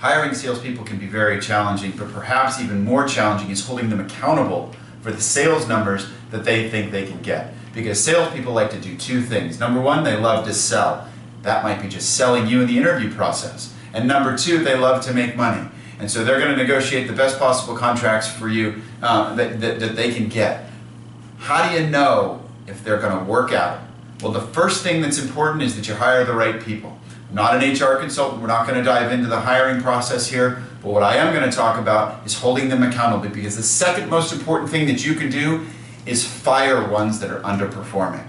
hiring salespeople can be very challenging, but perhaps even more challenging is holding them accountable for the sales numbers that they think they can get. Because salespeople like to do two things. Number one, they love to sell. That might be just selling you in the interview process. And number two, they love to make money. And so they're going to negotiate the best possible contracts for you that they can get. How do you know if they're going to work out? Well, the first thing that's important is that you hire the right people. I'm not an HR consultant. We're not going to dive into the hiring process here. But what I am going to talk about is holding them accountable, because the second most important thing that you can do is fire ones that are underperforming.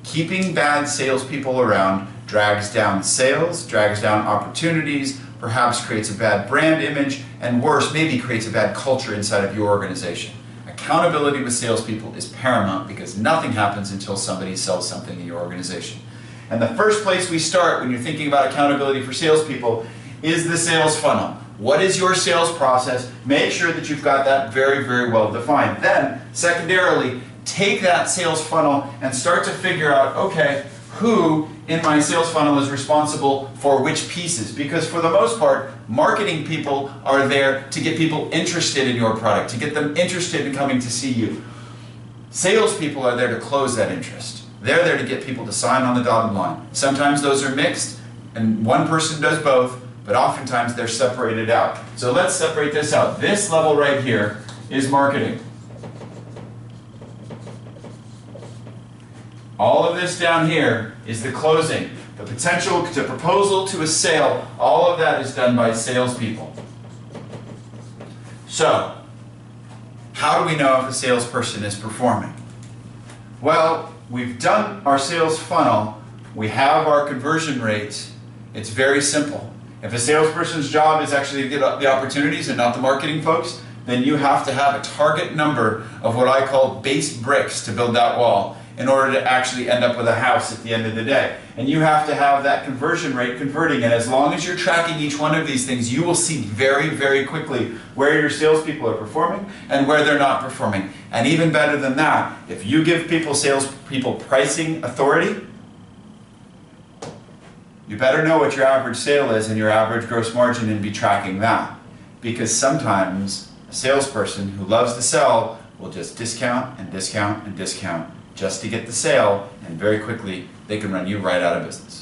Keeping bad salespeople around drags down sales, drags down opportunities, perhaps creates a bad brand image, and worse, maybe creates a bad culture inside of your organization. Accountability with salespeople is paramount, because nothing happens until somebody sells something in your organization. And the first place we start when you're thinking about accountability for salespeople is the sales funnel. What is your sales process? Make sure that you've got that very, very well defined. Then, secondarily, take that sales funnel and start to figure out, okay, who in my sales funnel is responsible for which pieces? Because for the most part, marketing people are there to get people interested in your product, to get them interested in coming to see you. Salespeople are there to close that interest. They're there to get people to sign on the dotted line. Sometimes those are mixed, and one person does both, but oftentimes they're separated out. So let's separate this out. This level right here is marketing. All of this down here is the closing, the potential to proposal to a sale. All of that is done by salespeople. So, how do we know if a salesperson is performing? Well, we've done our sales funnel. We have our conversion rates. It's very simple. If a salesperson's job is actually to get the opportunities and not the marketing folks, then you have to have a target number of what I call base bricks to build that wall, in order to actually end up with a house at the end of the day. And you have to have that conversion rate converting. And as long as you're tracking each one of these things, you will see very, very quickly where your salespeople are performing and where they're not performing. And even better than that, if you give salespeople pricing authority, you better know what your average sale is and your average gross margin and be tracking that. Because sometimes a salesperson who loves to sell will just discount and discount and discount just to get the sale, and very quickly they can run you right out of business.